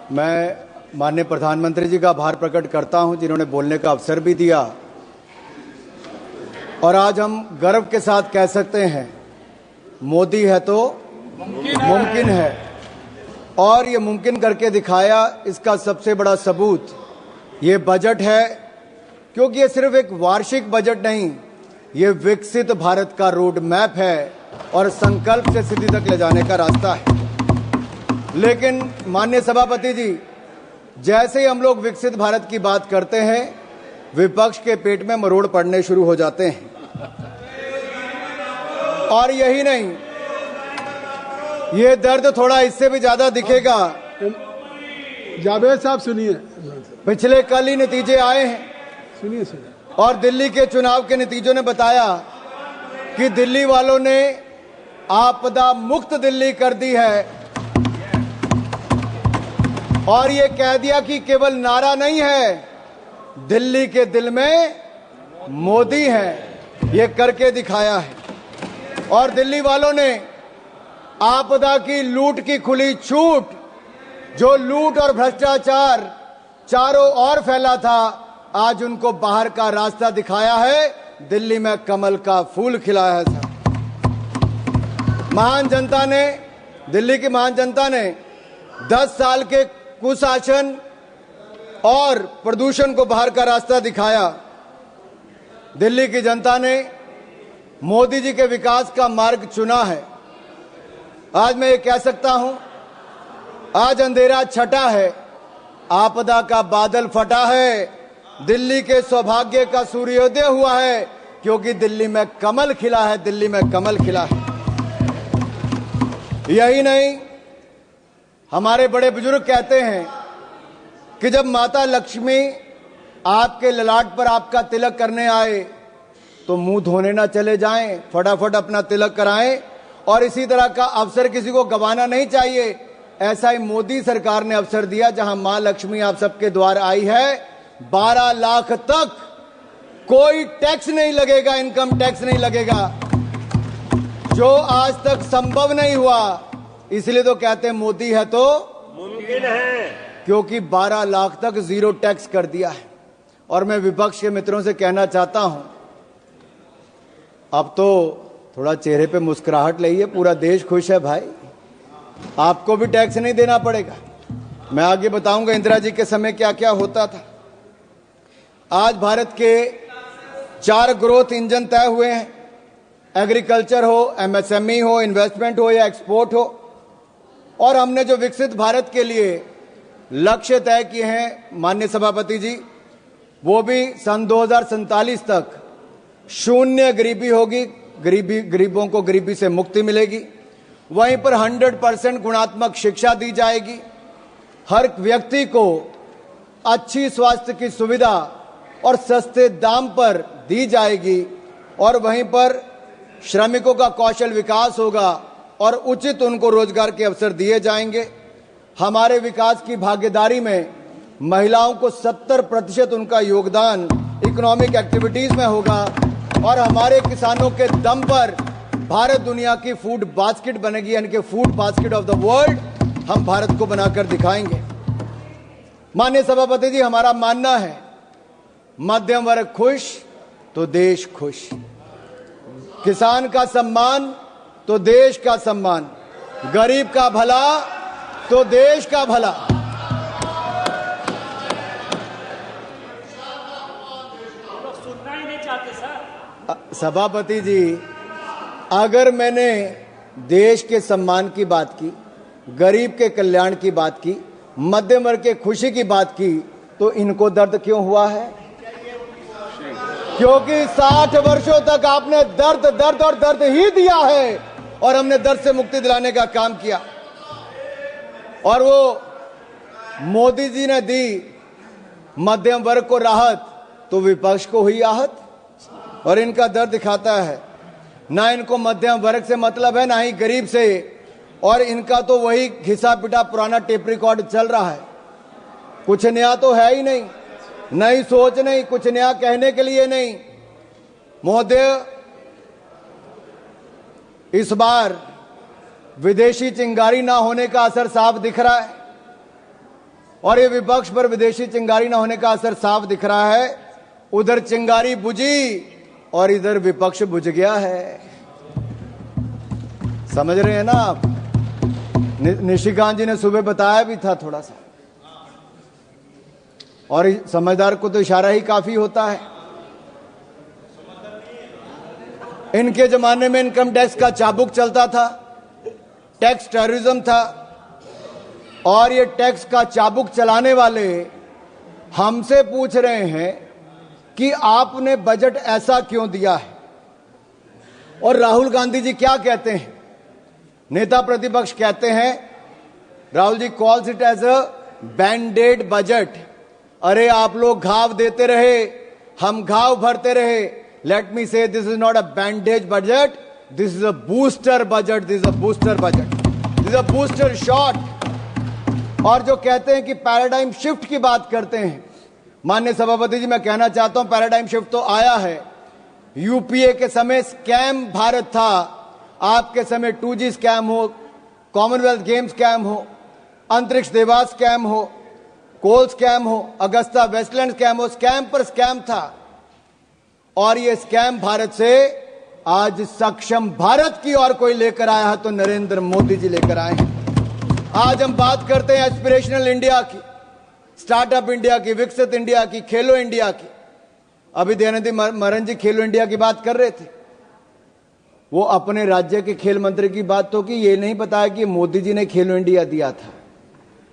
मैं माननीय प्रधानमंत्री जी का आभार प्रकट करता हूं जिन्होंने बोलने का अवसर भी दिया। और आज हम गर्व के साथ कह सकते हैं मोदी है तो मुमकिन है। और ये मुमकिन करके दिखाया, इसका सबसे बड़ा सबूत ये बजट है, क्योंकि ये सिर्फ एक वार्षिक बजट नहीं, ये विकसित भारत का रोड मैप है और संकल्प से सिद्धि तक ले जाने का रास्ता है। लेकिन माननीय सभापति जी, जैसे ही हम लोग विकसित भारत की बात करते हैं, विपक्ष के पेट में मरोड़ पड़ने शुरू हो जाते हैं। और यही नहीं, ये दर्द थोड़ा इससे भी ज्यादा दिखेगा। जावेद साहब सुनिए, पिछले कल ही नतीजे आए हैं, सुनिए। और दिल्ली के चुनाव के नतीजों ने बताया कि दिल्ली वालों ने आपदा मुक्त दिल्ली कर दी है। और ये कह दिया कि केवल नारा नहीं है, दिल्ली के दिल में मोदी है, ये करके दिखाया है। और दिल्ली वालों ने आपदा की लूट की खुली छूट, जो लूट और भ्रष्टाचार चारों ओर फैला था, आज उनको बाहर का रास्ता दिखाया है। दिल्ली में कमल का फूल खिला है। महान जनता ने, दिल्ली की महान जनता ने 10 साल के कुशासन और प्रदूषण को बाहर का रास्ता दिखाया। दिल्ली की जनता ने मोदी जी के विकास का मार्ग चुना है। आज मैं ये कह सकता हूं, आज अंधेरा छटा है, आपदा का बादल फटा है, दिल्ली के सौभाग्य का सूर्योदय हुआ है, क्योंकि दिल्ली में कमल खिला है, दिल्ली में कमल खिला है। यही नहीं, हमारे बड़े बुजुर्ग कहते हैं कि जब माता लक्ष्मी आपके ललाट पर आपका तिलक करने आए तो मुंह धोने ना चले जाएं, फटाफट अपना तिलक कराएं। और इसी तरह का अवसर किसी को गंवाना नहीं चाहिए। ऐसा ही मोदी सरकार ने अवसर दिया, जहां मां लक्ष्मी आप सबके द्वार आई है। 12 लाख तक कोई टैक्स नहीं लगेगा, इनकम टैक्स नहीं लगेगा, जो आज तक संभव नहीं हुआ। इसलिए तो कहते हैं मोदी है तो मुमकिन है, क्योंकि 12 लाख तक जीरो टैक्स कर दिया है। और मैं विपक्ष के मित्रों से कहना चाहता हूं, अब तो थोड़ा चेहरे पे मुस्कुराहट लाइए, पूरा देश खुश है भाई, आपको भी टैक्स नहीं देना पड़ेगा। मैं आगे बताऊंगा इंदिरा जी के समय क्या क्या होता था। आज भारत के 4 ग्रोथ इंजन तय हुए हैं, एग्रीकल्चर हो, एमएसएमई हो, इन्वेस्टमेंट हो या एक्सपोर्ट हो। और हमने जो विकसित भारत के लिए लक्ष्य तय किए हैं माननीय सभापति जी, वो भी सन 2047 तक शून्य गरीबी होगी, गरीबों को गरीबी से मुक्ति मिलेगी। वहीं पर 100% गुणात्मक शिक्षा दी जाएगी, हर व्यक्ति को अच्छी स्वास्थ्य की सुविधा और सस्ते दाम पर दी जाएगी। और वहीं पर श्रमिकों का कौशल विकास होगा और उचित उनको रोजगार के अवसर दिए जाएंगे। हमारे विकास की भागीदारी में महिलाओं को 70% उनका योगदान इकोनॉमिक एक्टिविटीज में होगा। और हमारे किसानों के दम पर भारत दुनिया की फूड बास्केट बनेगी, यानी कि food basket of the world हम भारत को बनाकर दिखाएंगे। माननीय सभापति जी, हमारा मानना है मध्यम वर्ग खुश तो देश खुश, किसान का सम्मान तो देश का सम्मान, गरीब का भला तो देश का भला। सुनना ही नहीं चाहते सर। सभापति जी, अगर मैंने देश के सम्मान की बात की, गरीब के कल्याण की बात की, मध्यम वर्ग के खुशी की बात की, तो इनको दर्द क्यों हुआ है? क्योंकि 60 वर्षों तक आपने दर्द दर्द और दर्द ही दिया है, और हमने दर्द से मुक्ति दिलाने का काम किया। और वो मोदी जी ने दी मध्यम वर्ग को राहत, तो विपक्ष को हुई आहत। और इनका दर्द दिखाता है, ना इनको मध्यम वर्ग से मतलब है, ना ही गरीब से। और इनका तो वही घिसा पिटा पुराना टेप रिकॉर्ड चल रहा है, कुछ नया तो है ही नहीं, नई सोच नहीं, कुछ नया कहने के लिए नहीं। महोदय, इस बार विदेशी चिंगारी ना होने का असर साफ दिख रहा है। और ये विपक्ष पर विदेशी चिंगारी न होने का असर साफ दिख रहा है। उधर चिंगारी बुझी और इधर विपक्ष बुझ गया है। समझ रहे हैं ना आप? निशिकांत जी ने सुबह बताया भी था थोड़ा सा, और समझदार को तो इशारा ही काफी होता है। इनके जमाने में इनकम टैक्स का चाबुक चलता था, टैक्स टेररिज्म था, और ये टैक्स का चाबुक चलाने वाले हमसे पूछ रहे हैं कि आपने बजट ऐसा क्यों दिया है। और राहुल गांधी जी क्या कहते हैं? नेता प्रतिपक्ष कहते हैं, Rahul ji calls it as a banded budget. अरे आप लोग घाव देते रहे, हम घाव भरते रहे। Late me say this is not a bandage budget, this is a booster budget, this is a booster budget, this is a booster shot. और जो कहते हैं कि पैराडाइम शिफ्ट की बात करते हैं, माननीय सभापति जी मैं कहना चाहता हूं पैराडाइम शिफ्ट तो आया है। यूपीए के समय स्कैम भारत था, आपके समय 2G स्कैम हो, कॉमनवेल्थ गेम्स स्कैम हो, अंतरिक्ष देवास स्कैम हो, कोल स्कैम हो, अगस्ता वेस्टलैंड स्कैम हो, स्कैम पर स्कैम था। और ये स्कैम भारत से आज सक्षम भारत की और कोई लेकर आया है तो नरेंद्र मोदी जी लेकर आए हैं। आज हम बात करते हैं एस्पिरेशनल इंडिया की, स्टार्टअप इंडिया की, विकसित इंडिया की, खेलो इंडिया की। अभी दयानिधि मारन जी खेलो इंडिया की बात कर रहे थे, वो अपने राज्य के खेल मंत्री की बात तो की, ये नहीं बताया कि मोदी जी ने खेलो इंडिया दिया था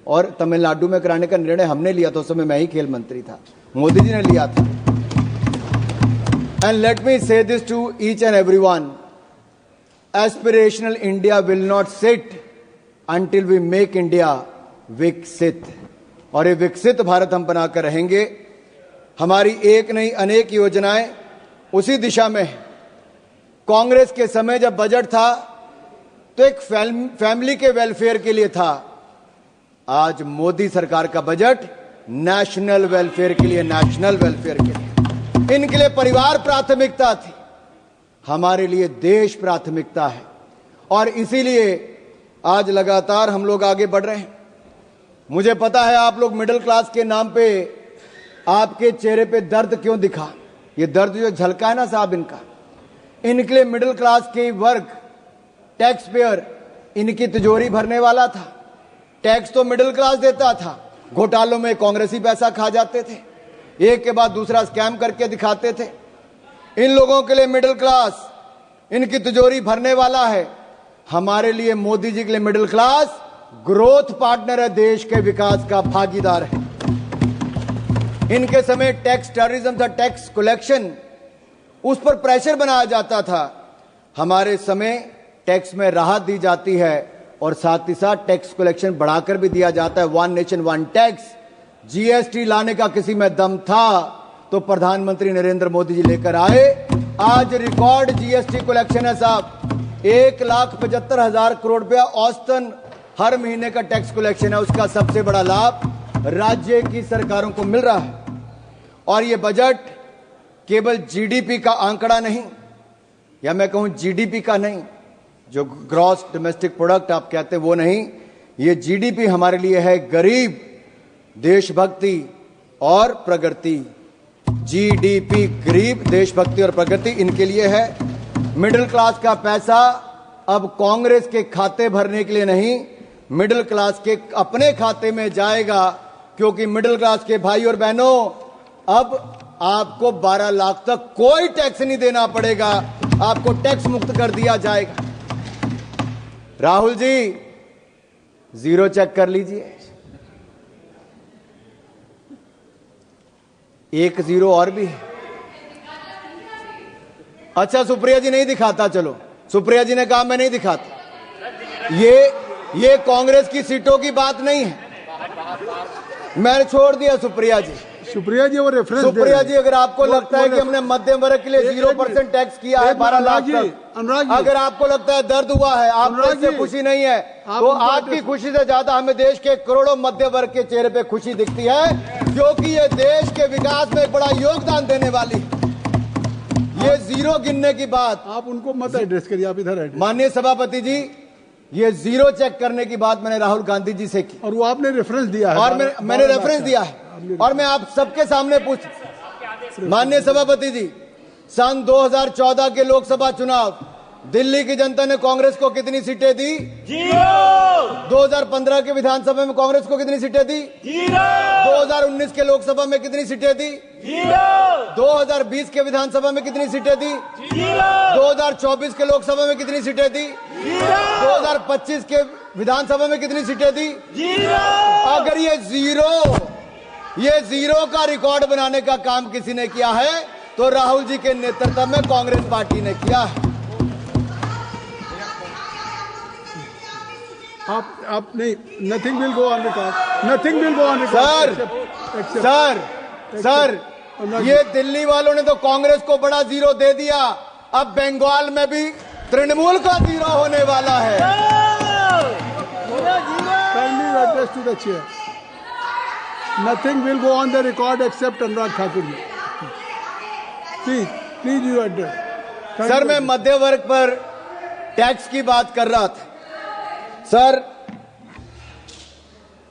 और तमिलनाडु में कराने का निर्णय हमने लिया था। उस समय मैं ही खेल मंत्री था, मोदी जी ने लिया था। And let me say this to each and everyone, aspirational India will not sit until we make India विकसित। और ये विकसित भारत हम बनाकर रहेंगे। हमारी एक नहीं अनेक योजनाएं उसी दिशा में है। कांग्रेस के समय जब बजट था तो एक फैमिली के वेलफेयर के लिए था। आज मोदी सरकार का बजट नेशनल वेलफेयर के लिए, नेशनल वेलफेयर के लिए। इनके लिए परिवार प्राथमिकता थी, हमारे लिए देश प्राथमिकता है। और इसीलिए आज लगातार हम लोग आगे बढ़ रहे हैं। मुझे पता है आप लोग मिडिल क्लास के नाम पे, आपके चेहरे पे दर्द क्यों दिखा। ये दर्द जो झलका है ना साहब इनका, इनके लिए मिडिल क्लास के वर्ग, टैक्स पेयर, इनकी तिजोरी भरने वाला था। टैक्स तो मिडिल क्लास देता था, घोटालों में कांग्रेसी पैसा खा जाते थे, एक के बाद दूसरा स्कैम करके दिखाते थे। इन लोगों के लिए मिडिल क्लास इनकी तिजोरी भरने वाला है। हमारे लिए मोदी जी के लिए मिडिल क्लास ग्रोथ पार्टनर है, देश के विकास का भागीदार है। इनके समय टैक्स टेररिज्म था, टैक्स कलेक्शन, उस पर प्रेशर बनाया जाता था। हमारे समय टैक्स में राहत दी जाती है और साथ ही साथ टैक्स कलेक्शन बढ़ाकर भी दिया जाता है। One nation one tax, GST लाने का किसी में दम था तो प्रधानमंत्री नरेंद्र मोदी जी लेकर आए। आज रिकॉर्ड जीएसटी कलेक्शन है साहब, 1,75,000 करोड़ रुपया औसतन हर महीने का टैक्स कलेक्शन है। उसका सबसे बड़ा लाभ राज्य की सरकारों को मिल रहा है। और यह बजट केवल जीडीपी का आंकड़ा नहीं, या मैं कहूं जीडीपी का नहीं, जो ग्रॉस डोमेस्टिक प्रोडक्ट आप कहते हैं वो नहीं, ये जीडीपी हमारे लिए है गरीब, देशभक्ति और प्रगति। जीडीपी गरीब, देशभक्ति और प्रगति इनके लिए है। मिडिल क्लास का पैसा अब कांग्रेस के खाते भरने के लिए नहीं, मिडिल क्लास के अपने खाते में जाएगा। क्योंकि मिडिल क्लास के भाई और बहनों, अब आपको 12 लाख तक कोई टैक्स नहीं देना पड़ेगा, आपको टैक्स मुक्त कर दिया जाएगा। राहुल जी जीरो चेक कर लीजिए, 1 0 और भी है। अच्छा सुप्रिया जी नहीं दिखाता, चलो सुप्रिया जी ने कहा मैं नहीं दिखाता। ये कांग्रेस की सीटों की बात नहीं है, मैंने छोड़ दिया सुप्रिया जी। सुप्रिया जी वो रेफरेंस, सुप्रिया जी अगर आपको लगता है कि हमने मध्यम वर्ग के लिए 0% टैक्स किया है 12 लाख तक, अगर आपको लगता है दर्द हुआ है, आपको इससे खुशी नहीं है, तो आपकी खुशी से ज्यादा हमें देश के करोड़ों मध्य वर्ग के चेहरे पे खुशी दिखती है, क्योंकि ये देश के विकास में एक बड़ा योगदान देने वाली। ये जीरो गिनने की बात आप उनको मत एड्रेस करिए, आप इधर माननीय सभापति जी, ये जीरो चेक करने की बात मैंने राहुल गांधी जी से की और वो आपने रेफरेंस दिया है, और मैंने रेफरेंस दिया है और मैं आप सबके सामने पूछ माननीय सभापति जी, सन 2014 के लोकसभा चुनाव दिल्ली की जनता ने कांग्रेस को कितनी सीटें दी? 0। 2015 के विधानसभा में कांग्रेस को कितनी सीटें दी? 0। 2019 के लोकसभा में कितनी सीटें दी? 0। 2020 के विधानसभा में कितनी सीटें दी? 0। 2024 के लोकसभा में कितनी सीटें दी? 2025 के विधानसभा में कितनी सीटें दी? 0। अगर ये जीरो का रिकॉर्ड बनाने का काम किसी ने किया है तो राहुल जी के नेतृत्व में कांग्रेस पार्टी ने किया है। आप नहीं, nothing will go on record, nothing will go on record. Sir, ये दिल्ली वालों ने तो कांग्रेस को बड़ा जीरो दे दिया, अब बंगाल में भी तृणमूल का जीरो होने वाला है। Kindly address to the chair, nothing will go on the record except Anurag Thakur ji. Please you address. Sir, मैं मध्य वर्ग पर टैक्स की बात कर रहा था। सर,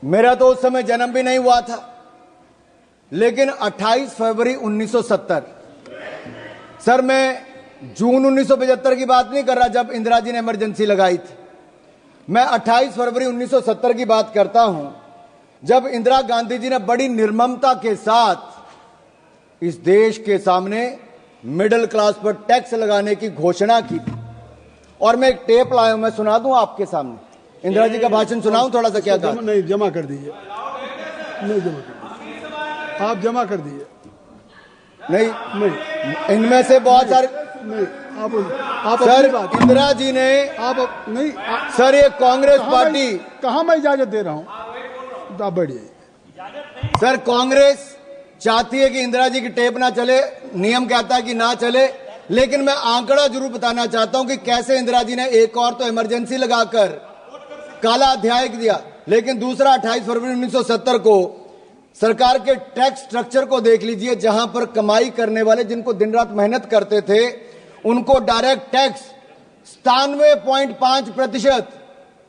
मेरा तो उस समय जन्म भी नहीं हुआ था, लेकिन 28 फरवरी 1970, सर मैं जून 1975 की बात नहीं कर रहा जब इंदिरा जी ने इमरजेंसी लगाई थी, मैं 28 फरवरी 1970 की बात करता हूं जब इंदिरा गांधी जी ने बड़ी निर्ममता के साथ इस देश के सामने मिडिल क्लास पर टैक्स लगाने की घोषणा की थी। और मैं एक टेप लाया हूं, मैं सुना दूं आपके सामने, इंदिरा जी का भाषण सुनाऊं थोड़ा सा? क्या कहा? नहीं, जमा कर दीजिए, नहीं जमा कर दीजिए, आप जमा कर दीजिए। नहीं, इनमें से बहुत सारे नहीं, आप सर, बात इंदिरा जी ने आप नहीं सर, ये कांग्रेस पार्टी कहां मैं इजाजत दे रहा हूं, तो आप बढ़िए। सर, कांग्रेस चाहती है कि इंदिरा जी की टेप ना चले, नियम कहता है कि ना चले, लेकिन मैं आंकड़ा जरूर बताना चाहता हूं कि कैसे इंदिरा जी ने एक और तो इमरजेंसी लगाकर काला अध्याय दिया, लेकिन दूसरा 28 फरवरी 1970 को सरकार के टैक्स स्ट्रक्चर को देख लीजिए, जहां पर कमाई करने वाले जिनको दिन रात मेहनत करते थे उनको डायरेक्ट टैक्स 97.5%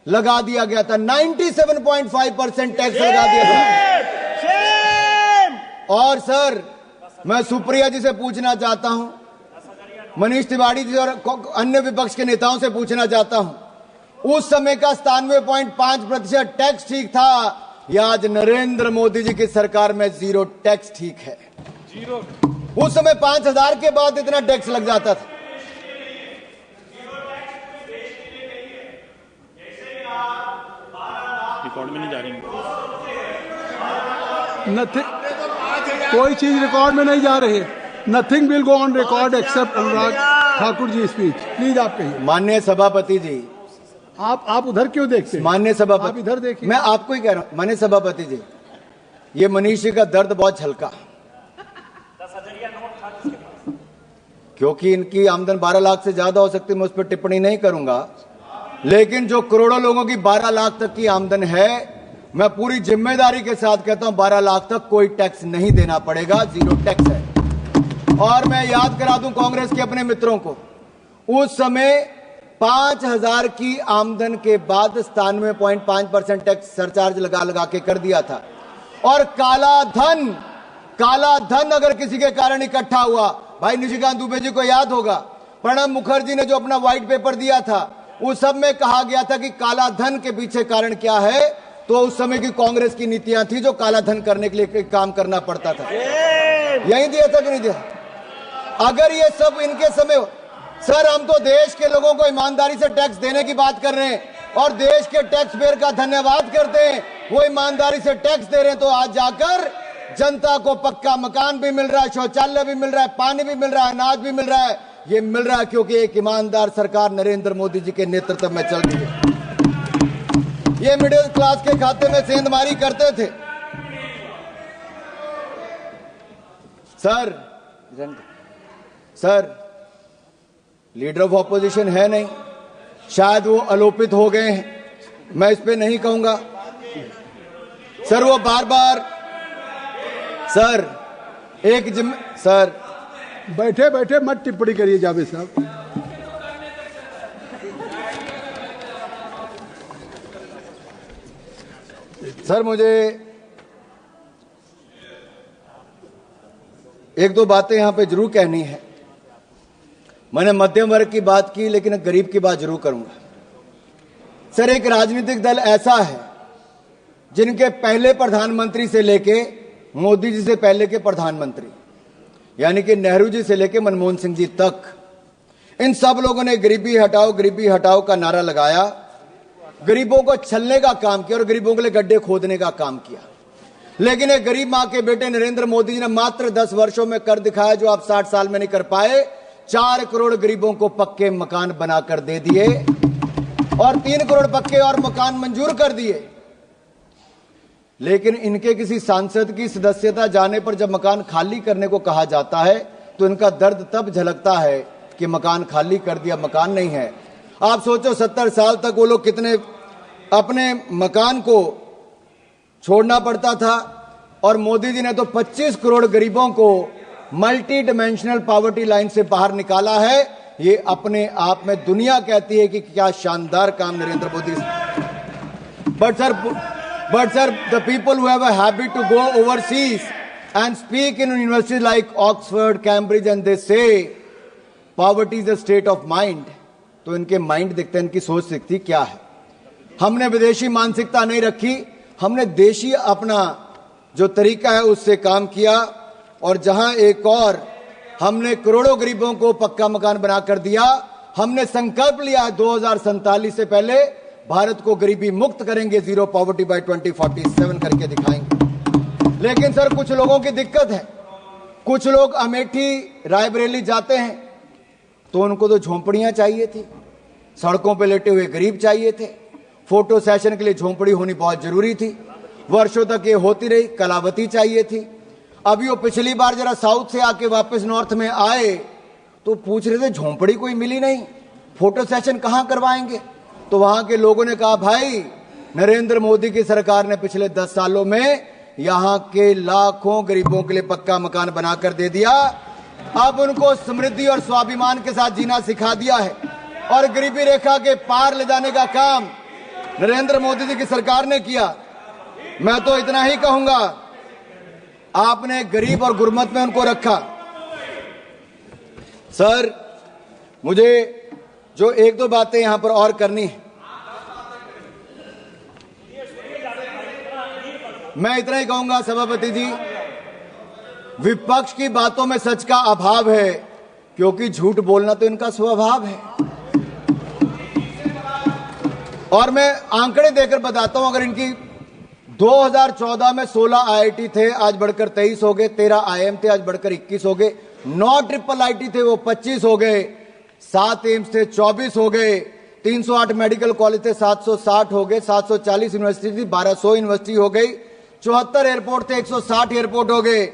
लगा दिया गया था, 97.5% टैक्स लगा दिया था। और सर, मैं सुप्रिया जी से पूछना चाहता हूं, मनीष तिवारी जी और अन्य विपक्ष के नेताओं से पूछना चाहता हूं, उस समय का 97.5% टैक्स ठीक था या आज नरेंद्र मोदी जी की सरकार में जीरो टैक्स ठीक है? जीरो। उस समय 5000 के बाद इतना टैक्स लग जाता था। रिकॉर्ड में नहीं जा रही, कोई चीज रिकॉर्ड में नहीं जा रही है। Nothing will go on record except Anurag Thakur ji speech. Please आप कहिए। माननीय सभापति जी, आप उधर क्यों देखते हैं? माननीय सभापति, आप इधर देखिए। मैं आपको ही कह रहा हूं माननीय सभापति जी, ये मनीष जी का दर्द बहुत झलका, 10,000 नोट था जिसके पास। क्योंकि इनकी आमदन 12 लाख से ज्यादा हो सकती है, मैं उस पर टिप्पणी नहीं करूंगा, लेकिन जो करोड़ों लोगों की 12 लाख तक की आमदन है, मैं पूरी जिम्मेदारी के साथ कहता हूं 12 लाख तक कोई टैक्स नहीं देना पड़ेगा, जीरो टैक्स है। और मैं याद करा दूं कांग्रेस के अपने मित्रों को, उस समय 5000 की आमदन के बाद 97.5% टैक्स सरचार्ज लगा के कर दिया था। और काला धन अगर किसी के कारण इकट्ठा हुआ, भाई निशिकांत दुबे जी को याद होगा, प्रणब मुखर्जी ने जो अपना व्हाइट पेपर दिया था, उस सब में कहा गया था कि काला धन के पीछे कारण क्या है, तो उस समय की कांग्रेस की नीतियां थी जो काला धन करने के लिए काम करना पड़ता था। यही दिया था कि नहीं दिया? अगर ये सब इनके समय, सर हम तो देश के लोगों को ईमानदारी से टैक्स देने की बात कर रहे हैं और देश के टैक्स पेयर का धन्यवाद करते हैं, वो ईमानदारी से टैक्स दे रहे हैं, तो आज जाकर जनता को पक्का मकान भी मिल रहा है, शौचालय भी मिल रहा है, पानी भी मिल रहा है, अनाज भी मिल रहा है। ये मिल रहा है क्योंकि एक ईमानदार सरकार नरेंद्र मोदी जी के नेतृत्व में चल रही है। ये मिडिल क्लास के खाते में सेंधमारी करते थे। सर लीडर ऑफ ऑपोजिशन है नहीं, शायद वो आलोपित हो गए हैं, मैं इस पे नहीं कहूंगा। सर वो बार बार सर बैठे बैठे मत टिप्पणी करिए जावेद साहब। सर मुझे एक दो बातें यहां पे जरूर कहनी है। मैंने मध्यम वर्ग की बात की, लेकिन गरीब की बात जरूर करूंगा। सर, एक राजनीतिक दल ऐसा है जिनके पहले प्रधानमंत्री से लेके मोदी जी से पहले के प्रधानमंत्री, यानी कि नेहरू जी से लेके मनमोहन सिंह जी तक, इन सब लोगों ने गरीबी हटाओ का नारा लगाया, गरीबों को छलने का काम किया और गरीबों के लिए गड्ढे खोदने का काम किया। लेकिन एक गरीब मां के बेटे नरेंद्र मोदी जी ने मात्र 10 वर्षों में कर दिखाया जो आप 60 साल में नहीं कर पाए। 4 करोड़ गरीबों को पक्के मकान बनाकर दे दिए और 3 करोड़ पक्के और मकान मंजूर कर दिए। लेकिन इनके किसी सांसद की सदस्यता जाने पर जब मकान खाली करने को कहा जाता है तो इनका दर्द तब झलकता है कि मकान खाली कर दिया, मकान नहीं है। आप सोचो 70 साल तक वो लोग कितने अपने मकान को छोड़ना पड़ता था, और मोदी जी ने तो 25 करोड़ गरीबों को मल्टी डिमेंशनल पॉवर्टी लाइन से बाहर निकाला है। ये अपने आप में दुनिया कहती है कि क्या शानदार काम Narendra Modi. But sir, the people who have a habit to go overseas and speak in universities like Oxford, Cambridge, and they say poverty is a state of mind, तो इनके माइंड दिखते हैं, इनकी सोच दिखती क्या है। हमने विदेशी मानसिकता नहीं रखी, हमने देशी अपना जो तरीका है उससे काम किया। और जहां एक और हमने करोड़ों गरीबों को पक्का मकान बनाकर दिया, हमने संकल्प लिया 2047 से पहले भारत को गरीबी मुक्त करेंगे, जीरो पॉवर्टी बाय 2047 करके दिखाएंगे। लेकिन सर कुछ लोगों की दिक्कत है, कुछ लोग अमेठी रायबरेली जाते हैं तो उनको तो झोंपड़ियां चाहिए थी, सड़कों पे लेटे हुए गरीब चाहिए थे, फोटो सेशन के लिए झोंपड़ी होनी बहुत जरूरी थी, वर्षों तक ये होती रही, कलावती चाहिए थी। अभी वो पिछली बार जरा साउथ से आके वापस नॉर्थ में आए तो पूछ रहे थे झोंपड़ी कोई मिली नहीं, फोटो सेशन कहां करवाएंगे। तो वहां के लोगों ने कहा भाई नरेंद्र मोदी की सरकार ने पिछले 10 सालों में यहां के लाखों गरीबों के लिए पक्का मकान बनाकर दे दिया। अब उनको समृद्धि और स्वाभिमान के साथ जीना सिखा दिया है और गरीबी रेखा के पार ले जाने का काम नरेंद्र मोदी जी की सरकार ने किया। मैं तो इतना ही कहूंगा, आपने गरीब और गुरमत में उनको रखा। सर मुझे जो एक दो बातें यहां पर और करनी है, मैं इतना ही कहूंगा सभापति जी, विपक्ष की बातों में सच का अभाव है क्योंकि झूठ बोलना तो इनका स्वभाव है। और मैं आंकड़े देकर बताता हूं, अगर इनकी 2014 में 16 IIT थे, आज बढ़कर 23 हो गए, 13 IIM थे, आज बढ़कर 21 हो गए, 9 IIIT थे वो 25 हो गए, 7 एम्स थे 24 हो गए, 308 मेडिकल कॉलेज थे 760 हो गए, 740 यूनिवर्सिटी थी 1200 यूनिवर्सिटी हो गई, 74 एयरपोर्ट थे 160 एयरपोर्ट हो गए,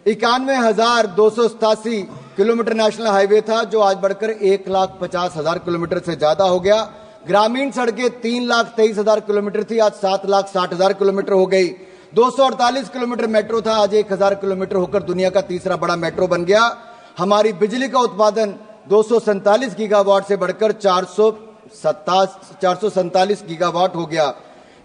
91,287 किलोमीटर नेशनल हाईवे था जो आज बढ़कर 1,50,000 किलोमीटर से ज्यादा हो गया। ग्रामीण सड़कें 3,23,000 किलोमीटर थी, आज 7,60,000 किलोमीटर हो गई। 248 किलोमीटर मेट्रो था, आज 1,000 किलोमीटर होकर दुनिया का तीसरा बड़ा मेट्रो बन गया। हमारी बिजली का उत्पादन 247 गीगावाट से बढ़कर 447 गीगावाट हो गया।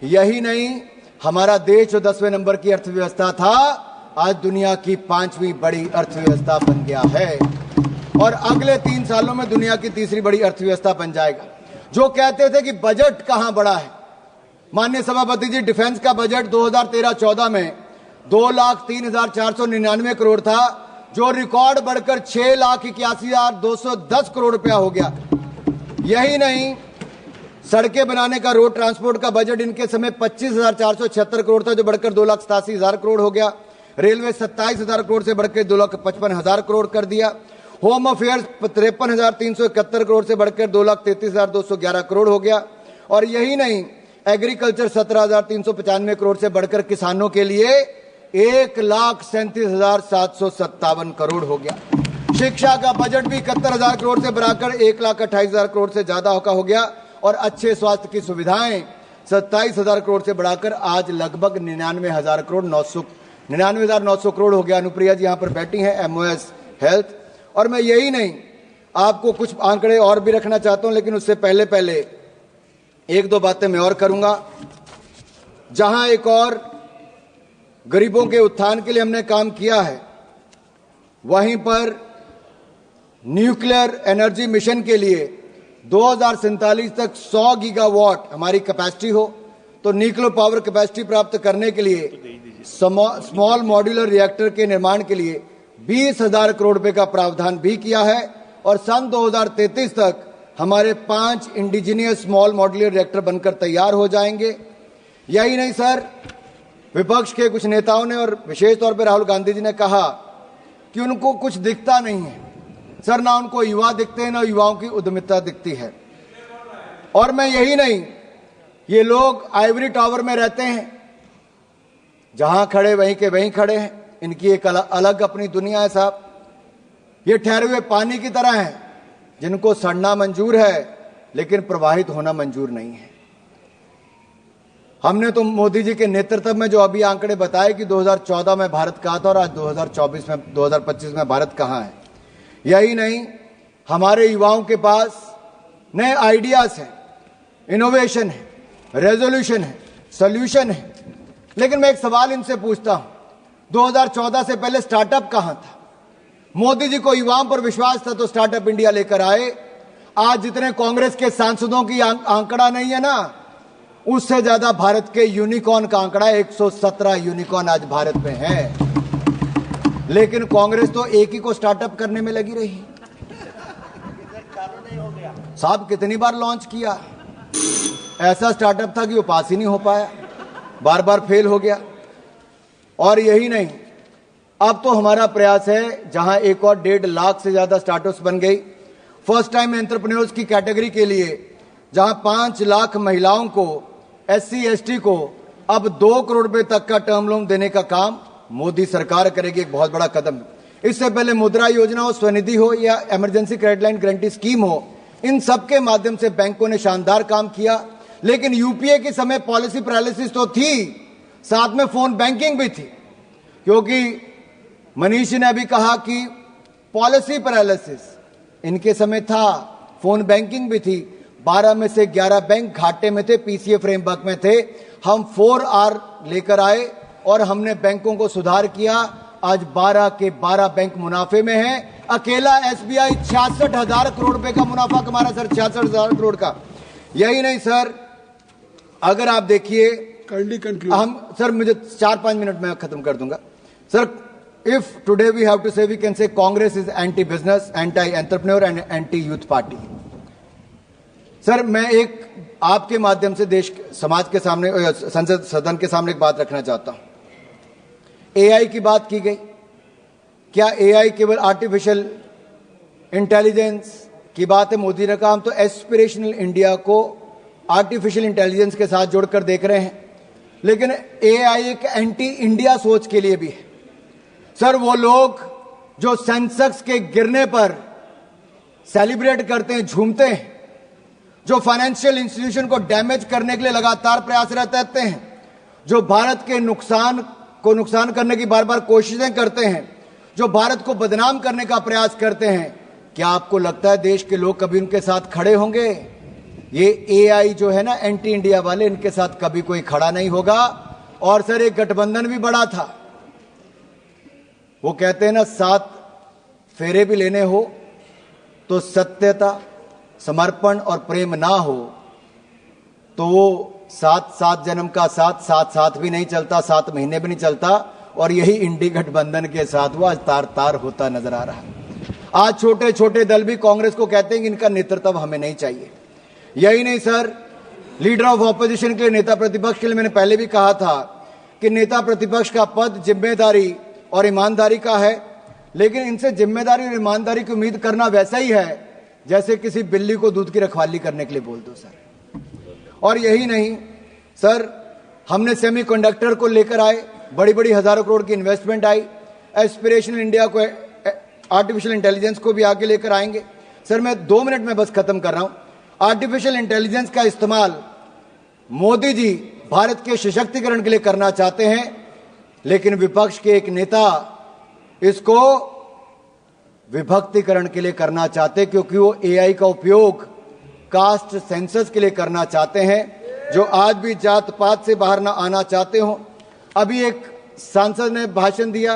यही नहीं, हमारा देश जो 10वें नंबर की अर्थव्यवस्था था आज दुनिया की 5वीं बड़ी अर्थव्यवस्था बन गया है और अगले 3 सालों में दुनिया की तीसरी बड़ी अर्थव्यवस्था बन जाएगा। जो कहते थे कि बजट कहां बढ़ा है, माननीय सभापति जी, डिफेंस का बजट 2013-14 में 2,03,499 करोड़ था, जो रिकॉर्ड बढ़कर 6,81,210 करोड़ रुपया हो गया। यही नहीं, सड़कें बनाने का, रोड ट्रांसपोर्ट का बजट इनके समय 25,476 करोड़ था, जो बढ़कर 2,87,000 करोड़ हो गया। रेलवे 27,000 करोड़ से बढ़कर 2,55,000 करोड़ कर दिया। होम अफेयर्स 53,371 करोड़ से बढ़कर 2,33,211 करोड़ हो गया। और यही नहीं, एग्रीकल्चर 17,395 करोड़ से बढ़कर किसानों के लिए 1,37,757 करोड़ हो गया। शिक्षा का बजट भी 71,000 करोड़ से बढ़ाकर 1,28,000 करोड़ से ज्यादा हो गया। और अच्छे स्वास्थ्य की सुविधाएं 27,000 करोड़ से बढ़ाकर आज लगभग 99,900 करोड़ हो गया। अनुप्रिया जी यहां पर बैठी हैं, MOS हेल्थ। और मैं यही नहीं, आपको कुछ आंकड़े और भी रखना चाहता हूं, लेकिन उससे पहले एक दो बातें मैं और करूंगा। जहां एक और गरीबों के उत्थान के लिए हमने काम किया है, वहीं पर न्यूक्लियर एनर्जी मिशन के लिए 2047 तक 100 गीगावाट हमारी कैपेसिटी हो, तो न्यूक्लियर पावर कैपेसिटी प्राप्त करने के लिए स्मॉल मॉड्यूलर रिएक्टर के निर्माण के लिए 20,000 करोड़ रुपए का प्रावधान भी किया है। और सन 2033 तक हमारे 5 इंडिजिनियस स्मॉल मॉड्यूलर रिएक्टर बनकर तैयार हो जाएंगे। यही नहीं सर, विपक्ष के कुछ नेताओं ने और विशेष तौर पर राहुल गांधी जी ने कहा कि उनको कुछ दिखता नहीं है। सर, ना उनको युवा दिखते हैं, ना युवाओं की उद्यमिता दिखती है। और मैं यही नहीं, ये लोग आइवरी टावर में रहते हैं, जहां खड़े वहीं के वहीं खड़े हैं। इनकी एक अलग अपनी दुनिया है साहब। ये ठहरे हुए पानी की तरह हैं, जिनको सड़ना मंजूर है लेकिन प्रवाहित होना मंजूर नहीं है। हमने तो मोदी जी के नेतृत्व में जो अभी आंकड़े बताए कि 2014 में भारत कहाँ था और आज 2025 में भारत कहाँ है। यही नहीं, हमारे युवाओं के पास नए आइडियाज हैं, इनोवेशन है, रेजोल्यूशन है, सॉल्यूशन है। लेकिन मैं एक सवाल इनसे पूछता हूं, 2014 से पहले स्टार्टअप कहां था? मोदी जी को युवाओं पर विश्वास था तो स्टार्टअप इंडिया लेकर आए। आज जितने कांग्रेस के सांसदों की आंकड़ा नहीं है ना, उससे ज्यादा भारत के यूनिकॉर्न का आंकड़ा 117 यूनिकॉर्न आज भारत में है। लेकिन कांग्रेस तो एक ही को स्टार्टअप करने में लगी रही। साहब, कितनी बार लॉन्च किया, ऐसा स्टार्टअप था कि वो पास ही नहीं हो पाया, बार बार फेल हो गया। और यही नहीं, अब तो हमारा प्रयास है, जहां एक और 1.5 लाख से ज्यादा स्टार्टअप्स बन गई। फर्स्ट टाइम एंटरप्रेन्योर्स की कैटेगरी के लिए जहां 5 लाख महिलाओं को, SC ST को अब 2 करोड़ रुपए तक का टर्म लोन देने का काम मोदी सरकार करेगी। एक बहुत बड़ा कदम। इससे पहले मुद्रा योजना हो, स्वनिधि हो या emergency credit line guarantee scheme हो, इन सबके माध्यम से बैंकों ने शानदार काम किया। लेकिन यूपीए के समय पॉलिसी पैरालिसिस तो थी, साथ में फोन बैंकिंग भी थी। क्योंकि मनीष जी ने अभी कहा कि पॉलिसी पैरालिसिस इनके समय था, फोन बैंकिंग भी थी। 12 में से 11 बैंक घाटे में थे, पीसीए फ्रेमवर्क में थे। हम 4R लेकर आए और हमने बैंकों को सुधार किया। आज 12 के 12 बैंक मुनाफे में हैं। अकेला SBI 66,000 करोड़ रुपए का मुनाफा कमा रहा सर, 66,000 करोड़ का। यही नहीं सर, अगर आप देखिए, हम सर, मुझे 4-5 मिनट में खत्म कर दूंगा sir. If today we have to say, we can say Congress is anti business, anti entrepreneur and anti youth party. Sir, मैं एक आपके माध्यम से देश समाज के सामने, संसद सदन के सामने एक बात रखना चाहता हूं। AI की बात की गई। क्या AI केवल आर्टिफिशियल इंटेलिजेंस की बात है? मोदी ने कहा हम तो एस्पिरेशनल इंडिया को आर्टिफिशियल इंटेलिजेंस के साथ जोड़कर देख रहे हैं। लेकिन AI एक एंटी इंडिया सोच के लिए भी है। सर, वो लोग जो सेंसेक्स के गिरने पर सेलिब्रेट करते हैं, झूमते हैं, जो फाइनेंशियल इंस्टीट्यूशन को डैमेज करने के लिए लगातार प्रयासरत रहते हैं, जो भारत के नुकसान करने की बार बार कोशिशें करते हैं, जो भारत को बदनाम करने का प्रयास करते हैं, क्या आपको लगता है देश के लोग कभी उनके साथ खड़े होंगे? ये AI जो है ना, एंटी इंडिया वाले, इनके साथ कभी कोई खड़ा नहीं होगा। और सर, एक गठबंधन भी बड़ा था। वो कहते हैं ना, 7 फेरे भी लेने हो तो सत्यता, समर्पण और प्रेम ना हो तो वो 7 जन्म का साथ भी नहीं चलता, 7 महीने भी नहीं चलता। और यही इंडी गठबंधन के साथ वो आज तार होता नजर आ रहा है। आज छोटे छोटे दल भी कांग्रेस को कहते हैं कि इनका नेतृत्व हमें नहीं चाहिए। यही नहीं सर, लीडर ऑफ ऑपोजिशन के लिए, नेता प्रतिपक्ष के लिए मैंने पहले भी कहा था कि नेता प्रतिपक्ष का पद जिम्मेदारी और ईमानदारी का है। लेकिन इनसे जिम्मेदारी और ईमानदारी की उम्मीद करना वैसा ही है जैसे किसी बिल्ली को दूध की रखवाली करने के लिए बोल दो सर। और यही नहीं सर, हमने सेमीकंडक्टर को लेकर आए, बड़ी बड़ी हजारों करोड़ की इन्वेस्टमेंट आई। एस्पिरेशनल इंडिया को, आर्टिफिशियल इंटेलिजेंस को भी आगे लेकर आएंगे। सर, मैं 2 मिनट में बस खत्म कर रहा हूं। आर्टिफिशियल इंटेलिजेंस का इस्तेमाल मोदी जी भारत के सशक्तिकरण के लिए करना चाहते हैं, लेकिन विपक्ष के एक नेता इसको विभक्तिकरण के लिए करना चाहते, क्योंकि वो AI का उपयोग कास्ट सेंसस के लिए करना चाहते हैं, जो आज भी जात पात से बाहर ना आना चाहते हो। अभी एक सांसद ने भाषण दिया,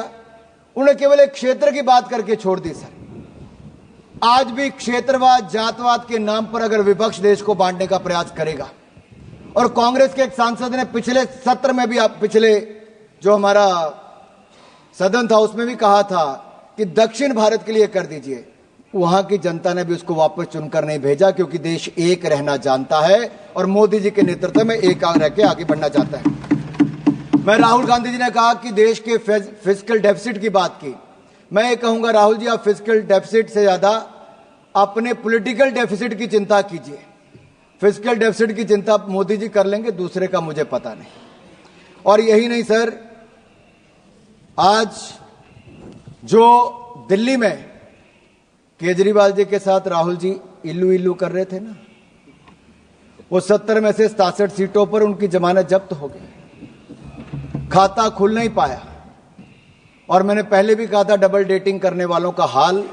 उन्होंने केवल एक क्षेत्र की बात करके छोड़ दी। सर, आज भी क्षेत्रवाद जातवाद के नाम पर अगर विपक्ष देश को बांटने का प्रयास करेगा, और कांग्रेस के एक सांसद ने पिछले सत्र में भी, पिछले जो हमारा सदन था उसमें भी कहा था कि दक्षिण भारत के लिए कर दीजिए, वहां की जनता ने भी उसको वापस चुनकर नहीं भेजा, क्योंकि देश एक रहना जानता है और मोदी जी के नेतृत्व में एक रह के आगे बढ़ना चाहता है। मैं राहुल गांधी जी ने कहा कि देश के फिस्कल डेफिसिट की बात की। मैं ये कहूंगा राहुल जी, आप फिस्कल डेफिसिट से ज्यादा अपने पॉलिटिकल डेफिसिट की चिंता कीजिए। फिस्कल डेफिसिट की चिंता मोदी जी कर लेंगे, दूसरे का मुझे पता नहीं। और यही नहीं सर, आज जो दिल्ली में केजरीवाल जी के साथ राहुल जी इल्लू इल्लू कर रहे थे ना, वो 70 में से 67 सीटों पर उनकी जमानत जब्त हो गई, खाता खुल नहीं पाया। और मैंने पहले भी कहा था, डबल डेटिंग करने वालों का हाल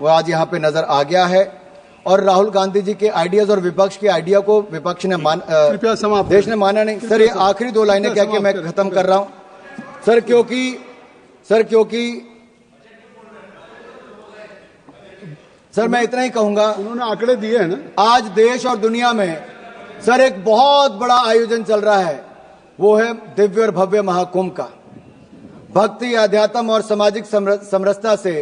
वो आज यहां पे नजर आ गया है। और राहुल गांधी जी के आइडियाज और विपक्ष के आइडिया को विपक्ष ने कृपया समाप्त, देश ने माना नहीं। सर, ये आखिरी 2 लाइनें कह के मैं खत्म कर रहा हूं सर, क्योंकि सर मैं इतना ही कहूंगा, उन्होंने आंकड़े दिए हैं ना, आज देश और दुनिया में सर एक बहुत बड़ा आयोजन चल रहा है, वो है दिव्य और भव्य महाकुंभ का। भक्ति, अध्यात्म और सामाजिक समरसता से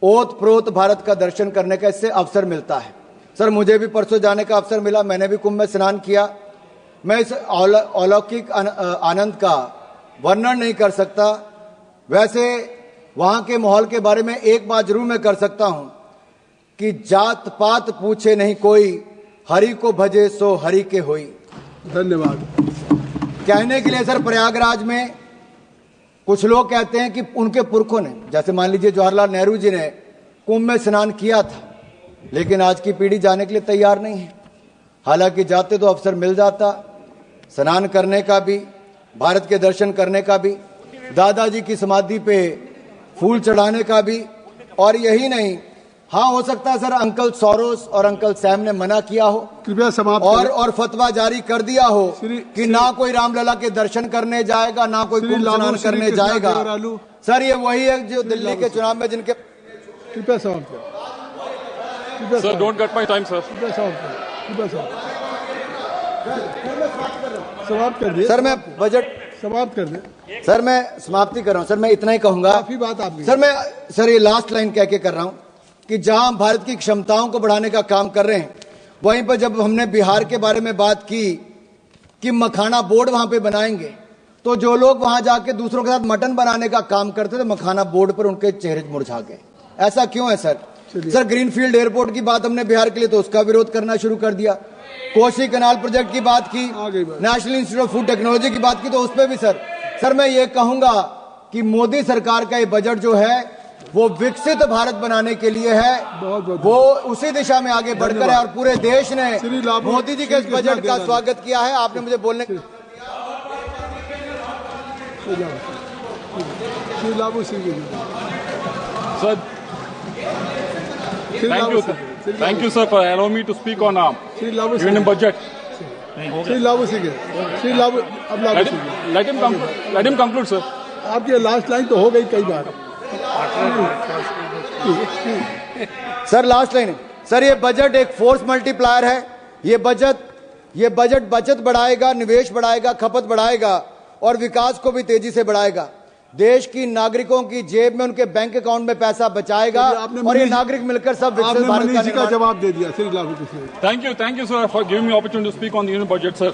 ओत प्रोत भारत का दर्शन करने का इससे अवसर मिलता है। सर, मुझे भी परसों जाने का अवसर मिला, मैंने भी कुंभ में स्नान किया। मैं इस अलौकिक आनंद का वर्णन नहीं कर सकता। वैसे वहां के माहौल के बारे में एक बात जरूर मैं कर सकता हूं कि जात पात पूछे नहीं कोई, हरि को भजे सो हरि के होई। धन्यवाद। कहने के लिए सर, प्रयागराज में कुछ लोग कहते हैं कि उनके पुरखों ने, जैसे मान लीजिए जवाहरलाल नेहरू जी ने कुंभ में स्नान किया था, लेकिन आज की पीढ़ी जाने के लिए तैयार नहीं है। हालांकि जाते तो अवसर मिल जाता, स्नान करने का भी, भारत के दर्शन करने का भी, दादाजी की समाधि पे फूल चढ़ाने का भी। और यही नहीं, हाँ हो सकता है सर अंकल सोरोस और अंकल सैम ने मना किया हो, कृपया समाप्त और फतवा जारी कर दिया हो कि ना कोई रामलला के दर्शन करने जाएगा, ना कोई कुंभ स्नान करने जाएगा। सर, ये वही है जो दिल्ली के चुनाव में जिनके, कृपया समाप्त करें। Sir, don't cut my time sir. कृपया समाप्त करें, कृपया समाप्त कर दिए। सर मैं बजट समाप्त कर दें। सर, मैं समाप्ति कर रहा हूं। सर, मैं इतना ही कहूंगा, काफी बात आपकी। सर ये लास्ट लाइन कह के कर रहा हूं कि जहां हम भारत की क्षमताओं को बढ़ाने का काम कर रहे हैं, वहीं पर जब हमने बिहार के बारे में बात की कि मखाना बोर्ड वहां पे बनाएंगे, तो जो लोग वहां जाके दूसरों के साथ मटन बनाने का काम करते थे, मखाना बोर्ड पर उनके चेहरे मुरझा गए। ऐसा क्यों है सर? सर, ग्रीनफील्ड एयरपोर्ट की बात हमने बिहार के लिए, तो उसका विरोध करना शुरू कर दिया। कोसी कनाल प्रोजेक्ट की बात की, national institute of food technology की बात की, तो उस पर भी सर मैं ये कहूंगा कि मोदी सरकार का ये बजट जो है वो विकसित भारत बनाने के लिए है, वो उसी दिशा में आगे बढ़कर है। और पूरे देश ने मोदी जी के इस बजट का स्वागत किया है। आपने मुझे बोलने sir, thank you sir for allowing me to speak on union budget. Shri Labu Singh, Shri Labu, अब Labu Singh, Let him conclude sir. आपकी लास्ट लाइन तो हो गई कई बार। सर लास्ट लाइन है सर, ये बजट एक फोर्स मल्टीप्लायर है। ये बजट बचत बढ़ाएगा, निवेश बढ़ाएगा, खपत बढ़ाएगा और विकास को भी तेजी से बढ़ाएगा। देश की नागरिकों की जेब में, उनके बैंक अकाउंट में पैसा बचाएगा और ये नागरिक मिलकर सब विकसित भारत का जवाब दे दिया। Shri लाबू, Thank you sir for giving me opportunity to speak on the union budget sir.